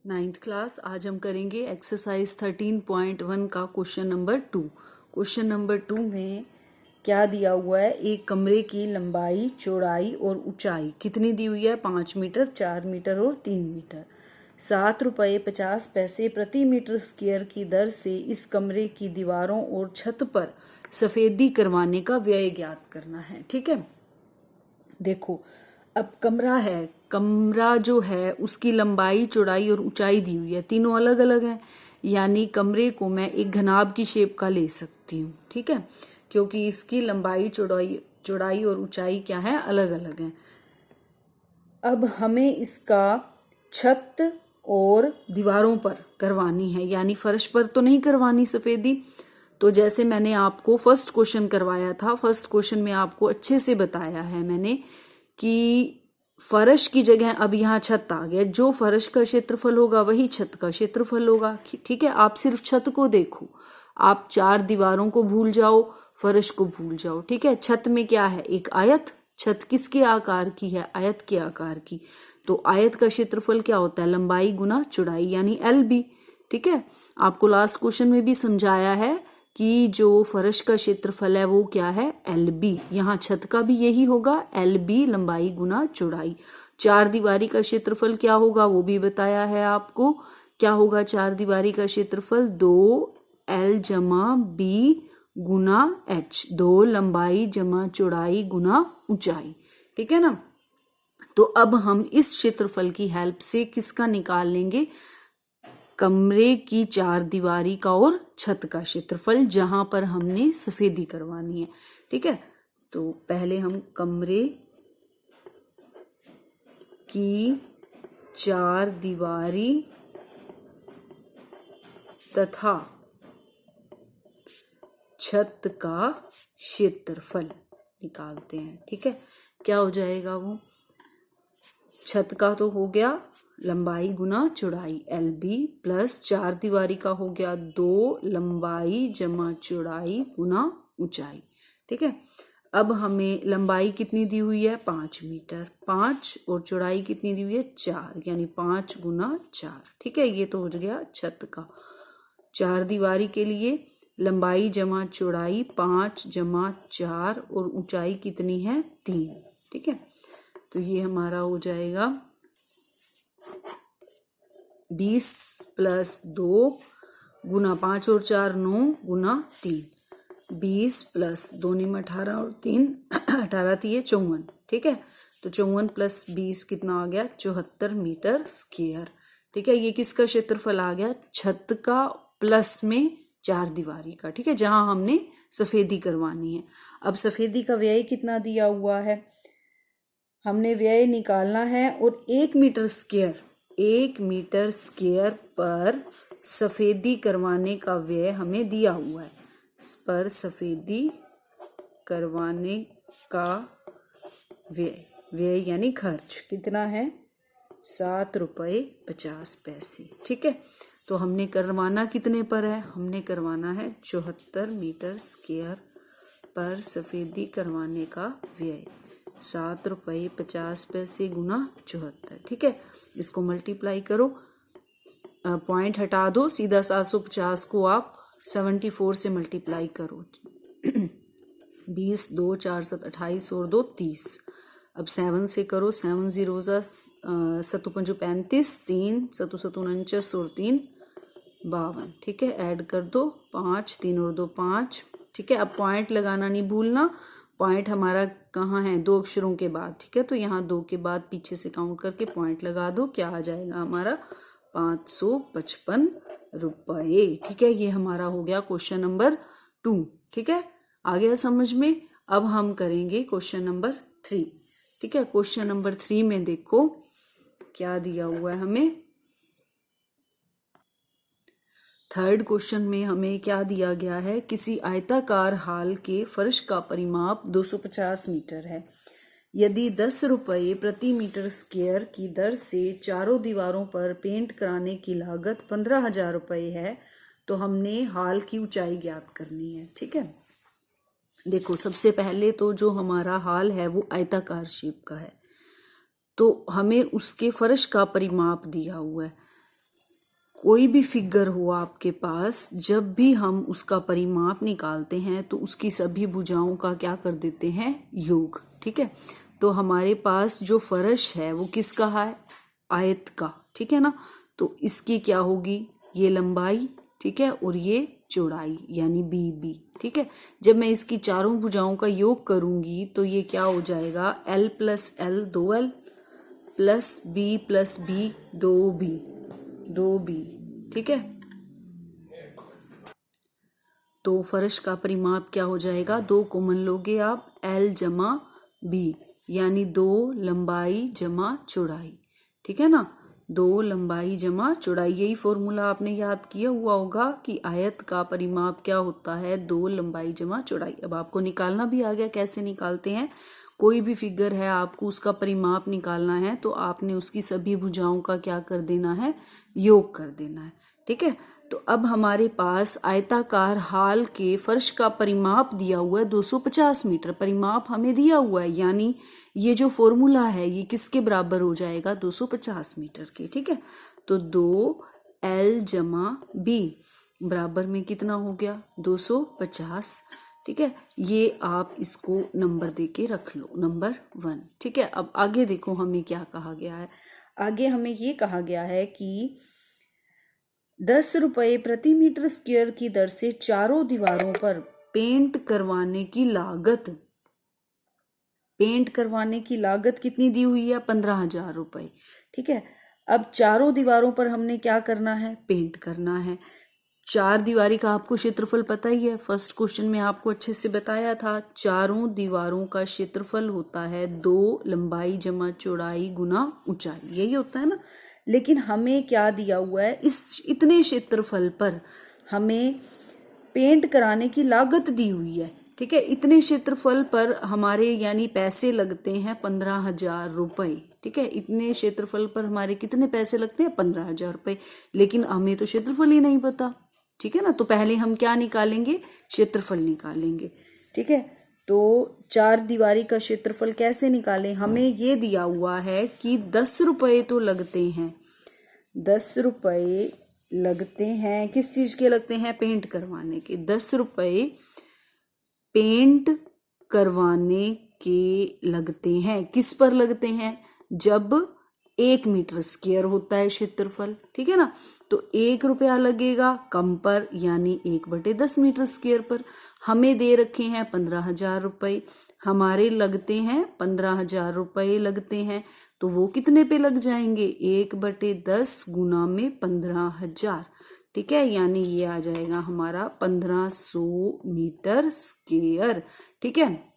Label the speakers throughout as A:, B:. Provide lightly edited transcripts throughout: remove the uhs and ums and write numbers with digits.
A: Ninth class. आज हम करेंगे एक्सरसाइज 13.1 का क्वेश्चन नंबर 2। क्वेश्चन नंबर 2 में क्या दिया हुआ है, एक कमरे की लंबाई, चौड़ाई और ऊंचाई कितनी दी हुई है? 5 मीटर, 4 मीटर और 3 मीटर। 7 रुपये 50 पैसे प्रति मीटर स्क्वायर की दर से इस कमरे की दीवारों और छत पर सफेदी करवाने का व्यय ज्ञात करना है। ठीक है, देखो अब कमरा है, कमरा जो है उसकी लंबाई, चौड़ाई और ऊंचाई दी हुई है, तीनों अलग अलग हैं। यानी कमरे को मैं एक घनाभ की शेप का ले सकती हूँ। ठीक है, क्योंकि इसकी लंबाई, चौड़ाई और ऊंचाई क्या है, अलग अलग है। अब हमें इसका छत और दीवारों पर करवानी है, यानी फर्श पर तो नहीं करवानी सफेदी। तो जैसे मैंने आपको फर्स्ट क्वेश्चन करवाया था, फर्स्ट क्वेश्चन में आपको अच्छे से बताया है मैंने कि फर्श की जगह अब यहाँ छत आ गया। जो फर्श का क्षेत्रफल होगा वही छत का क्षेत्रफल होगा। ठीक है, आप सिर्फ छत को देखो, आप चार दीवारों को भूल जाओ, फर्श को भूल जाओ। ठीक है, छत में क्या है, एक आयत। छत किसके आकार की है? आयत के आकार की। तो आयत का क्षेत्रफल क्या होता है? लंबाई गुना चौड़ाई, यानी LB। ठीक है, आपको लास्ट क्वेश्चन में भी समझाया है कि जो फर्श का क्षेत्रफल है वो क्या है? LB। यहाँ छत का भी यही होगा, LB लंबाई गुना चौड़ाई। चार दीवारी का क्षेत्रफल क्या होगा वो भी बताया है आपको। क्या होगा चार दीवारी का क्षेत्रफल? 2L जमा B गुना H। 2 लंबाई जमा चौड़ाई गुना ऊंचाई। ठीक है ना। तो अब हम इस क्षेत्रफल की हेल्प से किसका निकाल लेंगे? कमरे की चार दीवारी का और छत का क्षेत्रफल, जहां पर हमने सफेदी करवानी है। ठीक है, तो पहले हम कमरे की चार दीवारी तथा छत का क्षेत्रफल निकालते हैं। ठीक है, क्या हो जाएगा वो? छत का तो हो गया लंबाई गुना चौड़ाई LB, प्लस चार दीवारी का हो गया 2 लंबाई जमा चौड़ाई गुना ऊंचाई। ठीक है, अब हमें लंबाई कितनी दी हुई है? 5 मीटर। 5 और चौड़ाई कितनी दी हुई है? 4, यानी 5 गुना 4। ठीक है, ये तो हो गया छत का। चार दीवारी के लिए लंबाई जमा चौड़ाई 5 जमा 4 और ऊंचाई कितनी है? 3। ठीक है, तो ये हमारा हो जाएगा 20 प्लस 2 गुना 5 और 4 9 गुना 3। 20 प्लस 2 में 18 और 3 18 थी, 54। ठीक है, तो 54 प्लस 20 कितना आ गया? 74 मीटर स्क्वायर। ठीक है, ये किसका क्षेत्रफल आ गया? छत का प्लस में चार दीवारी का। ठीक है, जहां हमने सफेदी करवानी है। अब सफेदी का व्यय कितना दिया हुआ है, हमने व्यय निकालना है। और 1 मीटर स्क्वायर पर सफेदी करवाने का व्यय हमें दिया हुआ है। पर सफेदी करवाने का व्यय यानी खर्च कितना है? 7 रुपये 50 पैसे। ठीक है, तो हमने करवाना कितने पर है? हमने करवाना है 74 मीटर स्क्वायर पर सफेदी करवाने का व्यय। 7 रुपये 50 पैसे गुना 74। ठीक है, इसको मल्टीप्लाई करो, पॉइंट हटा दो, सीधा 750 को आप 74 से मल्टीप्लाई करो। 20 2 4 7 28 और 2 30। अब 7 से करो, 7 0 7 5 35, 3 7 7 49 और 3 52। ठीक है, ऐड कर दो, 5 3 और 2 5। ठीक है, अब पॉइंट लगाना नहीं भूलना। पॉइंट हमारा कहाँ है? 2 अक्षरों के बाद। ठीक है, तो यहाँ 2 के बाद पीछे से काउंट करके पॉइंट लगा दो। क्या आ जाएगा हमारा? 555 रुपये। ठीक है, ये हमारा हो गया क्वेश्चन नंबर 2। ठीक है, आ गया समझ में। अब हम करेंगे क्वेश्चन नंबर 3। ठीक है, क्वेश्चन नंबर 3 में देखो क्या दिया हुआ है हमें। थर्ड क्वेश्चन में हमें क्या दिया गया है? किसी आयताकार हॉल के फर्श का परिमाप 250 मीटर है। यदि 10 रुपये प्रति मीटर स्क्वायर की दर से चारों दीवारों पर पेंट कराने की लागत 15,000 रुपये है, तो हमने हॉल की ऊंचाई ज्ञात करनी है। ठीक है, देखो सबसे पहले तो जो हमारा हॉल है वो आयताकार शेप का है, तो हमें उसके फर्श का परिमाप दिया हुआ है। कोई भी फिगर हो आपके पास, जब भी हम उसका परिमाप निकालते हैं तो उसकी सभी भुजाओं का क्या कर देते हैं, योग। ठीक है, तो हमारे पास जो फर्श है वो किसका है, आयत का। ठीक है ना, तो इसकी क्या होगी, ये लंबाई, ठीक है, और ये चौड़ाई यानी बी बी। ठीक है, जब मैं इसकी चारों भुजाओं का योग करूंगी तो ये क्या हो जाएगा, L plus L 2L plus B 2B। ठीक है, तो फर्श का परिमाप क्या हो जाएगा, 2 कॉमन लोगे आप, L जमा B यानी 2 लंबाई जमा चौड़ाई। ठीक है ना, 2 लंबाई जमा चौड़ाई, यही फॉर्मूला आपने याद किया हुआ होगा कि आयत का परिमाप क्या होता है, 2 लंबाई जमा चौड़ाई। अब आपको निकालना भी आ गया कैसे निकालते हैं। कोई भी फिगर है, आपको उसका परिमाप निकालना है तो आपने उसकी सभी भुजाओं का क्या कर देना है, योग कर देना है। ठीक है, तो अब हमारे पास आयताकार हाल के फर्श का परिमाप दिया हुआ है 250 मीटर, परिमाप हमें दिया हुआ है, यानी ये जो फॉर्मूला है ये किसके बराबर हो जाएगा, 250 मीटर के। ठीक है, तो 2L जमा B बराबर में कितना हो गया, 250। ठीक है, ये आप इसको नंबर देके रख लो, नंबर 1। ठीक है, अब आगे देखो हमें क्या कहा गया है। आगे हमें ये कहा गया है कि 10 रुपये प्रति मीटर स्क्वायर की दर से चारों दीवारों पर पेंट करवाने की लागत कितनी दी हुई है, 15,000 रुपये। ठीक है, अब चारों दीवारों पर हमने क्या करना है, पेंट करना है। 4 दीवारी का आपको क्षेत्रफल पता ही है, फर्स्ट क्वेश्चन में आपको अच्छे से बताया था। चारों दीवारों का क्षेत्रफल होता है 2 लंबाई जमा चौड़ाई गुना ऊंचाई, यही होता है ना। लेकिन हमें क्या दिया हुआ है, इस इतने क्षेत्रफल पर हमें पेंट कराने की लागत दी हुई है। ठीक है, इतने क्षेत्रफल पर हमारे यानी पैसे लगते हैं 15,000 रुपये। ठीक है, इतने क्षेत्रफल पर हमारे कितने पैसे लगते हैं, 15,000 रुपये, लेकिन हमें तो क्षेत्रफल ही नहीं पता। ठीक है ना, तो पहले हम क्या निकालेंगे, क्षेत्रफल निकालेंगे। ठीक है, तो 4 दीवारी का क्षेत्रफल कैसे निकालें, हमें ये दिया हुआ है कि 10 रुपये तो लगते हैं, 10 रुपये लगते हैं, किस चीज के लगते हैं, पेंट करवाने के। 10 रुपये पेंट करवाने के लगते हैं, किस पर लगते हैं, जब 1 मीटर स्क्वायर होता है क्षेत्रफल। ठीक है ना, तो 1 रुपया लगेगा कम पर, यानी 1/10 मीटर स्क्वायर पर। हमें दे रखे हैं 15,000 रुपये, हमारे लगते हैं 15,000 रुपये लगते हैं, तो वो कितने पे लग जाएंगे, 1/10 गुना में 15,000। ठीक है, यानी ये आ जाएगा हमारा 1500 मीटर स्क्वायर। ठीक है,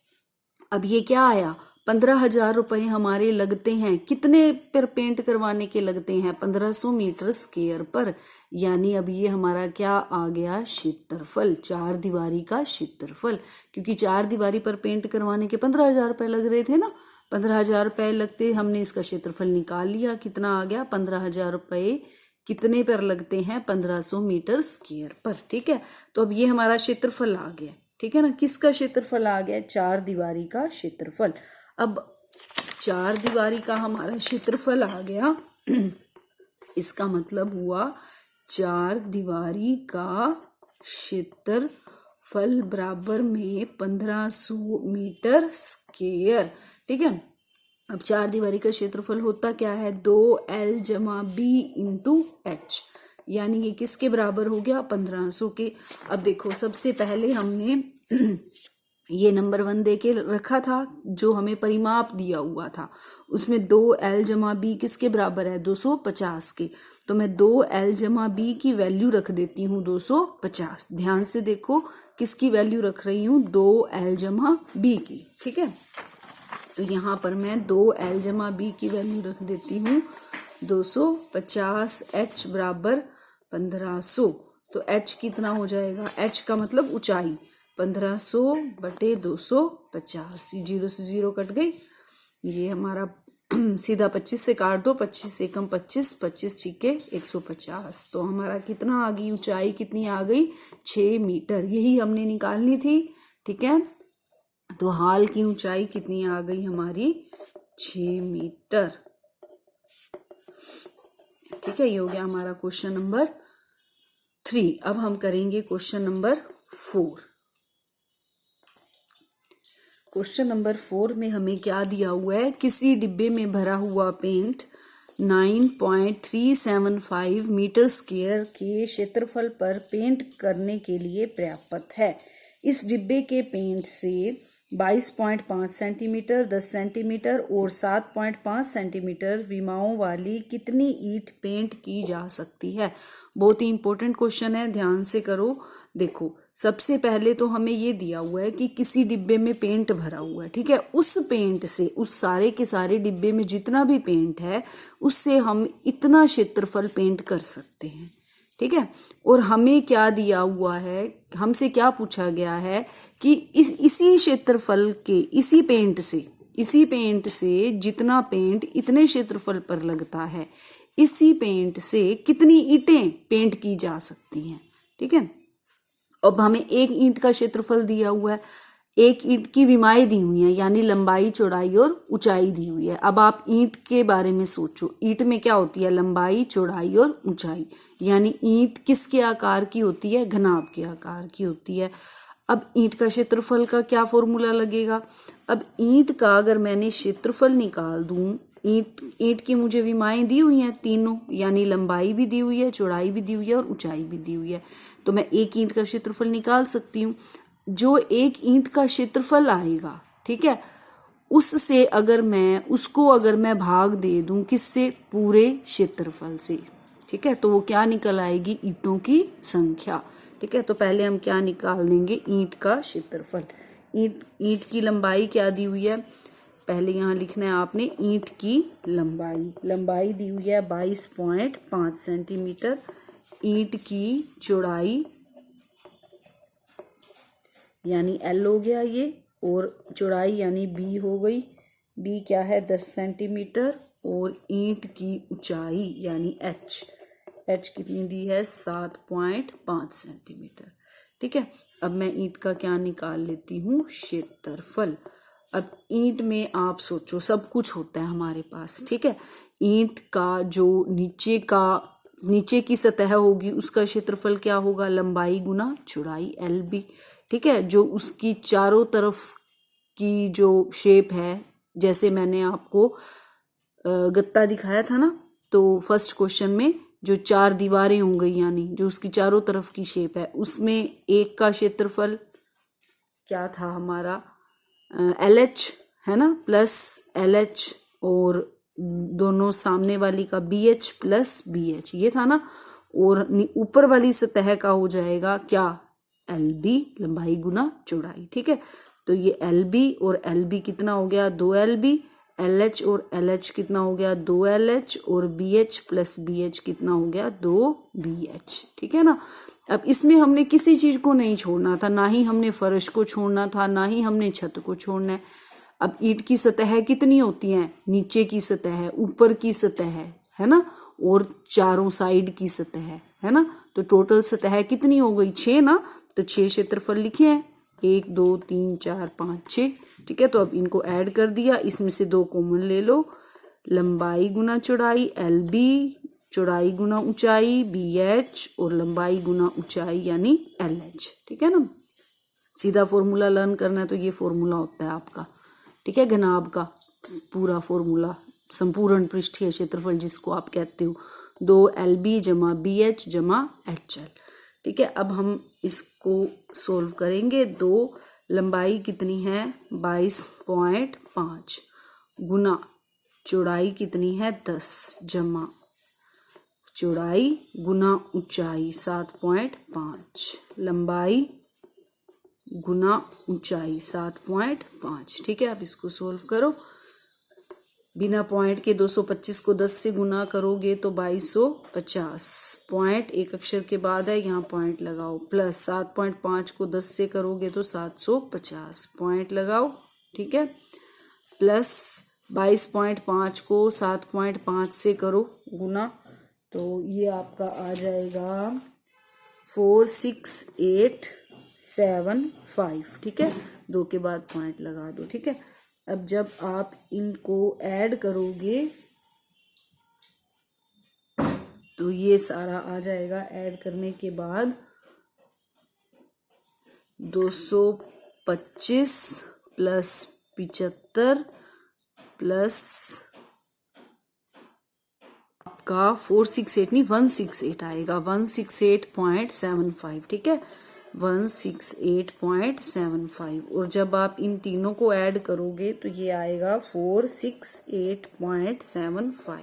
A: अब ये क्या आया, 15,000 रुपये हमारे लगते हैं, कितने पर पेंट करवाने के लगते हैं, 1500 मीटर स्क्वायर पर। यानी अब ये हमारा क्या आ गया, क्षेत्रफल, 4 दीवारी का क्षेत्रफल, क्योंकि 4 दीवारी पर पेंट करवाने के 15,000 रुपये लग रहे थे ना, 15,000 रुपये लगते, हमने इसका क्षेत्रफल निकाल लिया, कितना आ गया, 15,000 रुपये कितने पर लगते हैं, 1500 मीटर स्क्वायर पर। ठीक है, तो अब ये हमारा क्षेत्रफल आ गया। ठीक है ना, किसका क्षेत्रफल आ गया, 4 दीवारी का क्षेत्रफल। अब 4 दीवारी का हमारा क्षेत्रफल आ गया, इसका मतलब हुआ 4 दीवारी का क्षेत्रफल बराबर में 1500 मीटर स्क्वायर। ठीक है, अब 4 दीवारी का क्षेत्रफल होता क्या है, 2L जमा B इंटू H, यानी ये किसके बराबर हो गया, 1500 के। अब देखो सबसे पहले हमने ये नंबर 1 दे के रखा था, जो हमें परिमाप दिया हुआ था, उसमें 2L जमा B किसके बराबर है, 250 के। तो मैं 2L जमा B की वैल्यू रख देती हूँ 250। ध्यान से देखो किसकी वैल्यू रख रही हूँ, 2L जमा B की। ठीक है, तो यहाँ पर मैं 2L जमा B की वैल्यू रख देती हूँ 250, H बराबर 1500। तो H कितना हो जाएगा, H का मतलब ऊंचाई, 1500/250, 0 से 0 कट गई, ये हमारा सीधा 25 से काट दो, 25 एकम 25, 25 छीके 150। तो हमारा कितना आ गई, ऊंचाई कितनी आ गई, 6 मीटर, यही हमने निकालनी थी। ठीक है, तो हाल की ऊंचाई कितनी आ गई हमारी, 6 मीटर। ठीक है, ये हो गया हमारा क्वेश्चन नंबर 3। अब हम करेंगे क्वेश्चन नंबर 4। क्वेश्चन नंबर 4 में हमें क्या दिया हुआ है, किसी डिब्बे में भरा हुआ पेंट 9.375 मीटर स्क्वायर के क्षेत्रफल पर पेंट करने के लिए पर्याप्त है। इस डिब्बे के पेंट से 22.5 सेंटीमीटर, 10 सेंटीमीटर और 7.5 सेंटीमीटर विमाओं वाली कितनी ईंट पेंट की जा सकती है। बहुत ही इंपॉर्टेंट क्वेश्चन है, ध्यान से करो। देखो, सबसे पहले तो हमें ये दिया हुआ है कि किसी डिब्बे में पेंट भरा हुआ है, ठीक है। उस पेंट से, उस सारे के सारे डिब्बे में जितना भी पेंट है उससे हम इतना क्षेत्रफल पेंट कर सकते हैं, ठीक है। और हमें क्या दिया हुआ है, हमसे क्या पूछा गया है कि इसी क्षेत्रफल के, इसी पेंट से जितना पेंट इतने क्षेत्रफल पर लगता है, इसी पेंट से कितनी ईंटें पेंट की जा सकती हैं, ठीक है। अब हमें एक ईंट का क्षेत्रफल दिया हुआ है, एक ईंट की विमाएं दी हुई हैं, यानी लंबाई, चौड़ाई और ऊंचाई दी हुई है। अब आप ईंट के बारे में सोचो, ईंट में क्या होती है, लंबाई, चौड़ाई और ऊंचाई। यानी ईंट किसके आकार की होती है, घनाभ के आकार की होती है। अब ईंट का क्षेत्रफल का क्या फॉर्मूला लगेगा। अब ईंट का अगर मैंने क्षेत्रफल निकाल दूं, ईंट की मुझे विमाएं दी हुई हैं तीनों, यानी लंबाई भी दी हुई है, चौड़ाई भी दी हुई है और ऊंचाई भी दी हुई है, तो मैं एक ईंट का क्षेत्रफल निकाल सकती हूँ। जो एक ईंट का क्षेत्रफल आएगा, ठीक है, उससे अगर मैं भाग दे दूं किससे, पूरे क्षेत्रफल से, ठीक है, तो वो क्या निकल आएगी, ईंटों की संख्या, ठीक है। तो पहले हम क्या निकाल देंगे, ईंट का क्षेत्रफल। ईंट की लंबाई क्या दी हुई है, पहले यहाँ लिखना है आपने, ईंट की लंबाई दी हुई है 22.5 सेंटीमीटर। ईंट की चौड़ाई यानी L हो गया ये, और चौड़ाई यानी B हो गई, B क्या है 10 सेंटीमीटर, और ईंट की ऊंचाई यानी H कितनी दी है 7.5 सेंटीमीटर, ठीक है। अब मैं ईंट का क्या निकाल लेती हूँ, क्षेत्रफल। अब ईंट में आप सोचो सब कुछ होता है हमारे पास, ठीक है। ईंट का जो नीचे की सतह होगी उसका क्षेत्रफल क्या होगा, लंबाई गुना चौड़ाई LB, ठीक है। जो उसकी चारों तरफ की जो शेप है, जैसे मैंने आपको गत्ता दिखाया था ना, तो फर्स्ट क्वेश्चन में जो 4 दीवारें हो गई, यानी जो उसकी चारों तरफ की शेप है, उसमें एक का क्षेत्रफल क्या था हमारा, LH है ना, प्लस LH, और दोनों सामने वाली का BH प्लस BH, ये था ना। और ऊपर वाली सतह का हो जाएगा क्या, LB, लंबाई गुना चौड़ाई, ठीक है। तो ये LB और LB कितना हो गया, 2LB, LH और LH कितना हो गया, 2LH, और BH प्लस BH कितना हो गया, 2BH, ठीक है ना। अब इसमें हमने किसी चीज को नहीं छोड़ना था, ना ही हमने फर्श को छोड़ना था, ना ही हमने छत को छोड़ना है। अब ईंट की सतह कितनी होती है, नीचे की सतह, ऊपर की सतह है ना, और चारों साइड की सतह है ना। तो टोटल सतह कितनी हो गई, 6 ना। तो 6 क्षेत्रफल लिखे हैं, 1 2 3 4 5 6, ठीक है। तो अब इनको ऐड कर दिया, इसमें से 2 कॉमन ले लो, लंबाई गुना चौड़ाई LB, चौड़ाई गुना ऊंचाई BH, और लंबाई गुना ऊंचाई यानी LH, ठीक है ना। सीधा फॉर्मूला लर्न करना है तो ये फॉर्मूला होता है आपका, ठीक है, घनाभ का पूरा फॉर्मूला, संपूर्ण पृष्ठीय क्षेत्रफल जिसको आप कहते हो, 2LB जमा BH जमा HL, ठीक है। अब हम इसको सोल्व करेंगे। 2 लंबाई कितनी है 22.5 गुना चौड़ाई कितनी है 10 जमा चौड़ाई गुना ऊंचाई 7.5, लंबाई गुना ऊंचाई 7.5, ठीक है। अब इसको सोल्व करो, बिना पॉइंट के 225 को 10 से गुना करोगे तो 2250, पॉइंट एक अक्षर के बाद है, यहाँ पॉइंट लगाओ, प्लस 7.5 को 10 से करोगे तो 750, पॉइंट लगाओ, ठीक है, प्लस 22.5 को 7.5 से करो गुना, तो ये आपका आ जाएगा 46875, ठीक है। 2 के बाद पॉइंट लगा दो, ठीक है। अब जब आप इनको ऐड करोगे तो ये सारा आ जाएगा ऐड करने के बाद 225 प्लस 75 प्लस आपका 468 नहीं 168 आएगा, 168.75, ठीक है, 168.75। और जब आप इन तीनों को ऐड करोगे तो ये आएगा 468.75,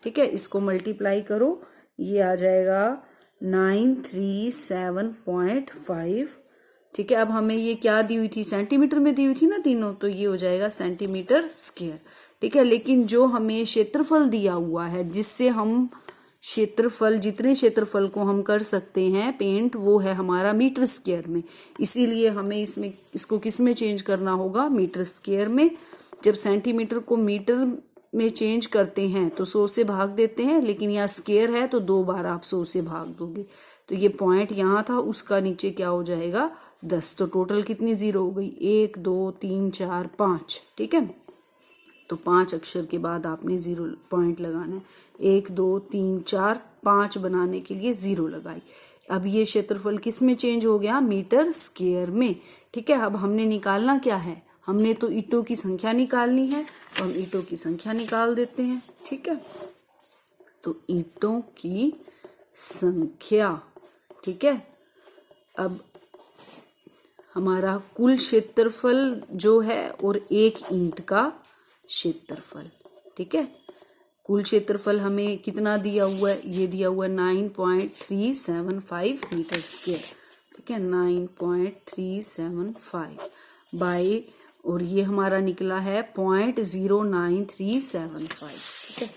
A: ठीक है। इसको मल्टीप्लाई करो, ये आ जाएगा 937.5, ठीक है। अब हमें ये क्या दी हुई थी, सेंटीमीटर में दी हुई थी ना तीनों, तो ये हो जाएगा सेंटीमीटर स्क्वायर, ठीक है। लेकिन जो हमें क्षेत्रफल दिया हुआ है, जिससे हम क्षेत्रफल, जितने क्षेत्रफल को हम कर सकते हैं पेंट, वो है हमारा मीटर स्क्वायर में। इसीलिए हमें इसमें इसको किस में चेंज करना होगा, मीटर स्क्वायर में। जब सेंटीमीटर को मीटर में चेंज करते हैं तो 100 से भाग देते हैं, लेकिन यहाँ स्क्वायर है तो 2 बार आप 100 से भाग दोगे। तो ये पॉइंट यहाँ था, उसका नीचे क्या हो जाएगा 10। तो टोटल कितनी जीरो हो गई, 1 2 3 4 5, ठीक है। तो 5 अक्षर के बाद आपने 0 पॉइंट लगाना है। 1 2 3 4 5 बनाने के लिए 0 लगाई। अब ये क्षेत्रफल किस में चेंज हो गया, मीटर स्क्वायर में, ठीक है। अब हमने निकालना क्या है, हमने तो ईंटों की संख्या निकालनी है, तो हम ईंटों की संख्या निकाल देते हैं, ठीक है। तो ईंटों की संख्या, ठीक है। अब हमारा कुल क्षेत्रफल जो है और एक ईंट का क्षेत्रफल, ठीक है। कुल क्षेत्रफल हमें कितना दिया हुआ है, ये दिया हुआ है 9.375 मीटर स्क्वायर, ठीक है, 9.375 बाय, और ये हमारा निकला है 0.09375, ठीक है,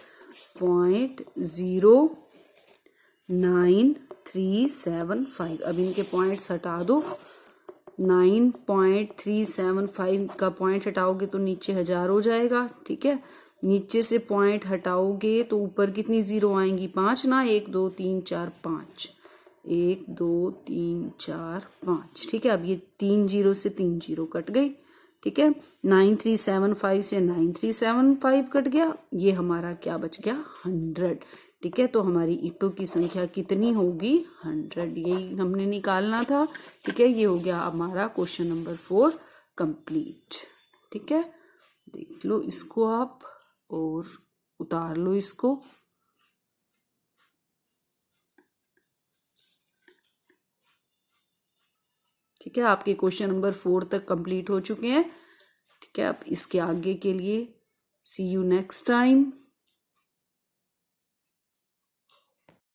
A: 0.09375। अब इनके पॉइंट्स हटा दो, 9.375 का पॉइंट हटाओगे तो नीचे 1000 हो जाएगा, ठीक है। नीचे से पॉइंट हटाओगे तो ऊपर कितनी जीरो आएंगी, 5 ना, 1 2 3 4 5, 1 2 3 4 5, ठीक है। अब ये 3 जीरो से 3 जीरो कट गई, ठीक है। 9375 से 9375 कट गया, ये हमारा क्या बच गया 100, ठीक है। तो हमारी ईंटों की संख्या कितनी होगी 100, यही हमने निकालना था, ठीक है। ये हो गया हमारा क्वेश्चन नंबर 4 कंप्लीट, ठीक है। देख लो इसको आप और उतार लो इसको, ठीक है। आपके क्वेश्चन नंबर 4 तक कंप्लीट हो चुके हैं, ठीक है। अब इसके आगे के लिए सी यू नेक्स्ट टाइम।